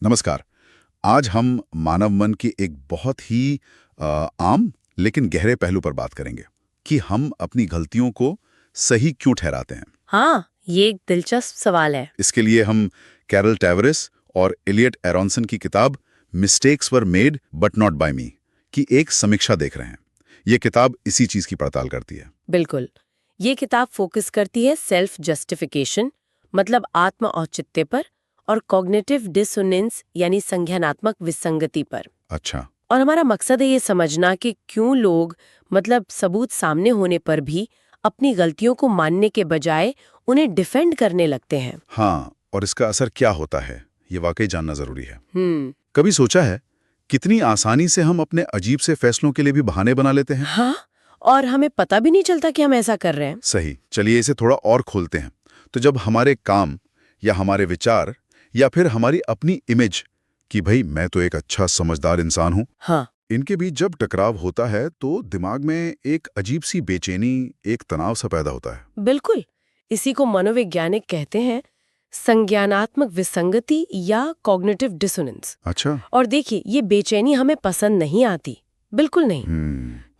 नमस्कार। आज हम मानव मन की एक बहुत ही आम लेकिन गहरे पहलू पर बात करेंगे कि हम अपनी गलतियों को सही क्यों ठहराते हैं। हाँ, ये एक दिलचस्प सवाल है। इसके लिए हम कैरल टैवरिस और एलियट एरोनसन की किताब mistakes were made but not by me की एक समीक्षा देख रहे हैं। ये किताब इसी चीज की पड़ताल करती है। बिल्कुल। ये किताब फोकस करती है सेल्फ जस्टिफिकेशन, मतलब आत्म औचित्य पर, और कॉग्निटिव डिसोनेंस यानी संज्ञानात्मक विसंगति पर। अच्छा। और हमारा मकसद है ये समझना कि क्यों लोग, मतलब सबूत सामने होने पर भी, अपनी गलतियों को मानने के बजाय उन्हें डिफेंड करने लगते हैं। हाँ, और इसका असर क्या होता है ये वाकई जानना जरूरी है। हम्म। कभी सोचा है कितनी आसानी से हम अपने अजीब से फैसलों के लिए भी बहाने बना लेते हैं। हाँ, और हमें पता भी नहीं चलता कि हम ऐसा कर रहे हैं। सही, चलिए इसे थोड़ा और खोलते हैं। तो जब हमारे काम या हमारे विचार या फिर हमारी अपनी इमेज कि भाई मैं तो एक अच्छा समझदार इंसान हूं, हाँ, इनके बीच जब टकराव होता है तो दिमाग में एक अजीब सी बेचैनी, एक तनाव सा पैदा होता है। बिल्कुल। इसी को मनोवैज्ञानिक कहते हैं संज्ञानात्मक विसंगति या कॉग्निटिव डिसोनेंस। अच्छा। और देखिए, ये बेचैनी हमें पसंद नहीं आती, बिल्कुल नहीं।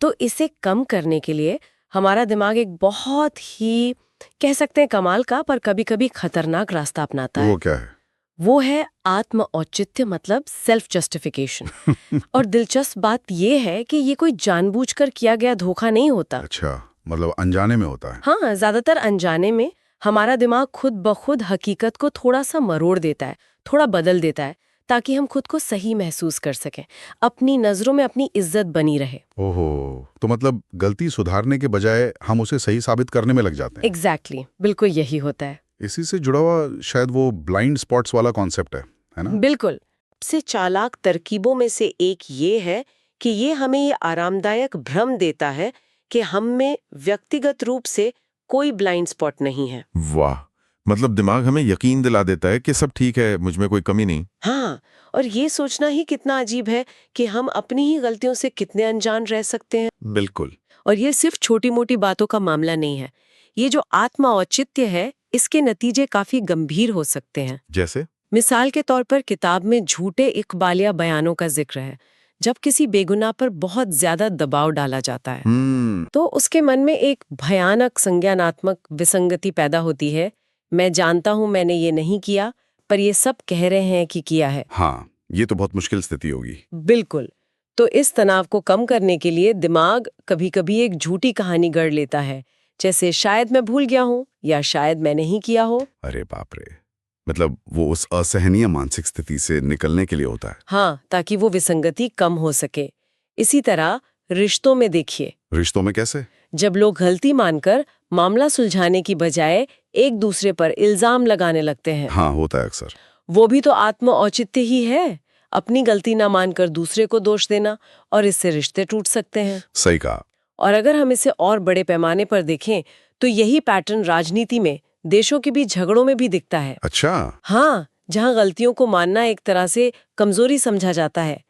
तो इसे कम करने के लिए हमारा दिमाग एक बहुत ही, कह सकते हैं कमाल का, पर कभी-कभी खतरनाक रास्ता अपनाता है। वो क्या है? वो है आत्म औचित्य, मतलब सेल्फ जस्टिफिकेशन। और दिलचस्प बात ये है कि ये कोई जानबूझकर किया गया धोखा नहीं होता। अच्छा, मतलब अनजाने में होता है। हाँ, ज्यादातर अनजाने में हमारा दिमाग खुद ब खुद हकीकत को थोड़ा सा मरोड़ देता है, थोड़ा बदल देता है, ताकि हम खुद को सही महसूस कर सकें, अपनी नजरों में अपनी इज्जत बनी रहे। ओहो, तो मतलब गलती सुधारने के बजाय हम उसे सही साबित करने में लग जाते हैं। एग्जैक्टली, बिल्कुल यही होता है। इसी से जुड़ा हुआ शायद वो ब्लाइंड स्पॉट्स वाला कॉन्सेप्ट है ना? बिल्कुल। सबसे चालाक तरकीबों में से एक ये है कि ये हमें ये आरामदायक भ्रम देता है कि हम में व्यक्तिगत रूप से कोई ब्लाइंड स्पॉट नहीं है। वाह, मतलब दिमाग हमें यकीन दिला देता है कि सब ठीक है, मुझ में कोई कमी नहीं। हाँ, और ये सोचना ही कितना अजीब है कि हम अपनी ही गलतियों से कितने अनजान रह सकते हैं। बिल्कुल। और ये सिर्फ छोटी-मोटी बातों का मामला नहीं है। ये जो आत्म औचित्य है, इसके नतीजे काफी गंभीर हो सकते हैं। जैसे? मिसाल के तौर पर किताब में झूठे इकबालिया बयानों का जिक्र है। जब किसी बेगुनाह पर बहुत ज्यादा दबाव डाला जाता है, तो उसके मन में एक भयानक संज्ञानात्मक विसंगति पैदा होती है। मैं जानता हूं मैंने ये नहीं किया, पर ये सब कह रहे हैं कि किया है। हाँ, ये तो बहुत मुश्किल स्थिति होगी। बिल्कुल। तो इस तनाव को कम करने के लिए दिमाग कभी-कभी एक झूठी कहानी गढ़ लेता है, जैसे शायद मैं भूल गया हूं या शायद मैं नहीं किया हो। अरे बाप रे, मतलब वो उस असहनीय मानसिक स्थिति से निकलने के लिए होता है। हाँ, ताकि वो विसंगति कम हो सके। इसी तरह रिश्तों में देखिए, रिश्तों में कैसे? जब लोग गलती मानकर मामला सुलझाने की बजाय एक दूसरे पर इल्जाम लगाने लगते हैं, हाँ, होता है अक्सर। वो भी तो आत्म औचित्य ही है। अपनी गलती ना मानकर दूसरे को दोष देना, और इससे रिश्ते टूट सकते हैं। सही कहा। और अगर हम इसे और बड़े पैमाने पर देखें तो यही पैटर्न राजनीति में, देशों के बीच झगड़ों में भी दिखता है। अच्छा। हाँ, जहां गलतियों को मानना एक तरह से कमजोरी समझा जाता है,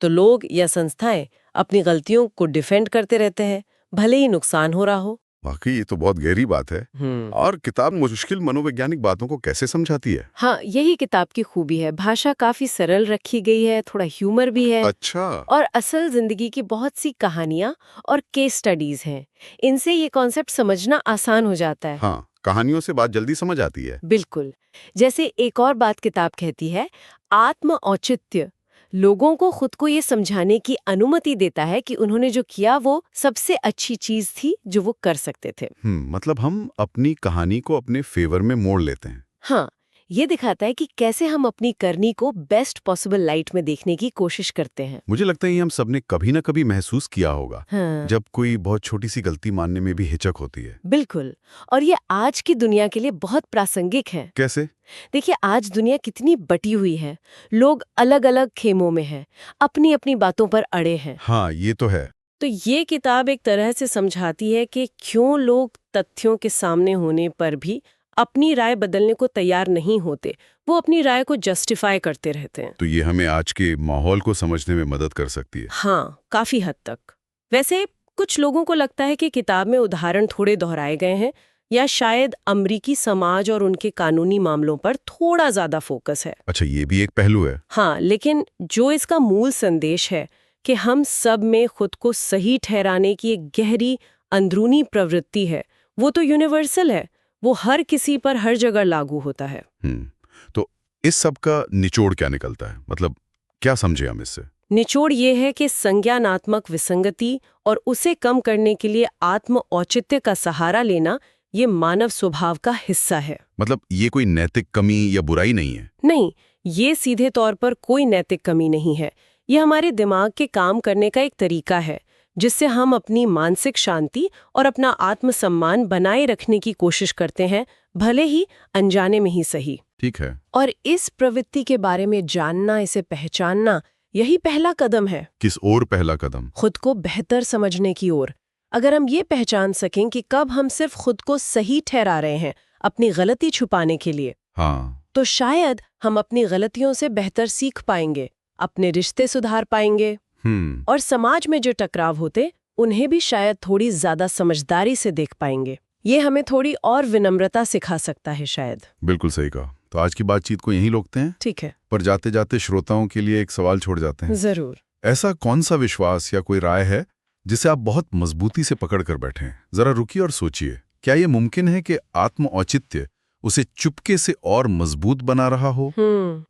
तो लोग या संस्थाएं अपनी गलतियों को डिफेंड करते रहते हैं, भले ही नुकसान हो रहा हो। वाकई ये तो बहुत गहरी बात है। और किताब मुश्किल मनोवैज्ञानिक बातों को कैसे समझाती है? हाँ, यही किताब की खूबी है। भाषा काफी सरल रखी गई है, थोड़ा ह्यूमर भी है। अच्छा। और असल जिंदगी की बहुत सी कहानियां और केस स्टडीज हैं। इनसे ये कॉन्सेप्ट समझना आसान हो जाता है। हाँ, कहानियों से बात जल्दी समझ आती है। बिल्कुल। जैसे एक और बात किताब कहती है, आत्म औचित्य लोगों को खुद को ये समझाने की अनुमति देता है कि उन्होंने जो किया वो सबसे अच्छी चीज थी जो वो कर सकते थे। मतलब हम अपनी कहानी को अपने फेवर में मोड़ लेते हैं। हाँ, ये दिखाता है कि कैसे हम अपनी करनी को बेस्ट पॉसिबल लाइट में देखने की कोशिश करते हैं। मुझे लगता है ये हम सबने कभी ना कभी महसूस किया होगा। हाँ, जब कोई बहुत छोटी सी गलती मानने में भी हिचक होती है। बिल्कुल। और ये आज की दुनिया के लिए बहुत प्रासंगिक है। कैसे? देखिए, आज दुनिया कितनी बटी हुई है। लोग अलग अलग खेमों में हैं, अपनी अपनी बातों पर अड़े हैं। हाँ, ये तो है। तो ये किताब एक तरह से समझाती है कि क्यों लोग तथ्यों के सामने होने पर भी अपनी राय बदलने को तैयार नहीं होते। वो अपनी राय को जस्टिफाई करते रहते हैं। तो ये हमें आज के माहौल को समझने में मदद कर सकती है। हाँ, काफी हद तक। वैसे कुछ लोगों को लगता है कि किताब में उदाहरण थोड़े दोहराए गए हैं या शायद अमरीकी समाज और उनके कानूनी मामलों पर थोड़ा ज्यादा फोकस है। अच्छा, ये भी एक पहलू है। हाँ, लेकिन जो इसका मूल संदेश है कि हम सब में खुद को सही ठहराने की एक गहरी अंदरूनी प्रवृत्ति है, वो तो यूनिवर्सल है, वो हर किसी पर हर जगह लागू होता है। तो इस सब का निचोड़ क्या निकलता है? मतलब क्या समझे हम इससे? निचोड़ ये है कि संज्ञानात्मक विसंगति और उसे कम करने के लिए आत्म औचित्य का सहारा लेना ये मानव स्वभाव का हिस्सा है। मतलब ये कोई नैतिक कमी या बुराई नहीं है? नहीं, ये सीधे तौर पर कोई नैतिक कमी नहीं है। ये हमारे दिमाग के काम करने का एक तरीका है जिससे हम अपनी मानसिक शांति और अपना आत्मसम्मान बनाए रखने की कोशिश करते हैं, भले ही अनजाने में ही सही। ठीक है। और इस प्रवृत्ति के बारे में जानना, इसे पहचानना, यही पहला कदम है। किस ओर पहला कदम? खुद को बेहतर समझने की ओर। अगर हम ये पहचान सकें कि कब हम सिर्फ खुद को सही ठहरा रहे हैं अपनी गलती छुपाने के लिए, हाँ, तो शायद हम अपनी गलतियों से बेहतर सीख पाएंगे, अपने रिश्ते सुधार पाएंगे और समाज में जो टकराव होते उन्हें भी शायद थोड़ी ज्यादा समझदारी से देख पाएंगे। ये हमें थोड़ी और विनम्रता सिखा सकता है शायद। बिल्कुल सही कहा। तो आज की बातचीत को यहीं रोकते हैं। ठीक है, पर जाते जाते श्रोताओं के लिए एक सवाल छोड़ जाते हैं। जरूर। ऐसा कौन सा विश्वास या कोई राय है जिसे आप बहुत मजबूती से पकड़ कर बैठे हैं? जरा रुकिए और सोचिए, क्या ये मुमकिन है कि आत्म औचित्य उसे चुपके से और मजबूत बना रहा हो,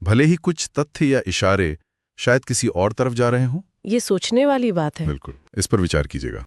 भले ही कुछ तथ्य या इशारे शायद किसी और तरफ जा रहे हों? ये सोचने वाली बात है। बिल्कुल, इस पर विचार कीजिएगा।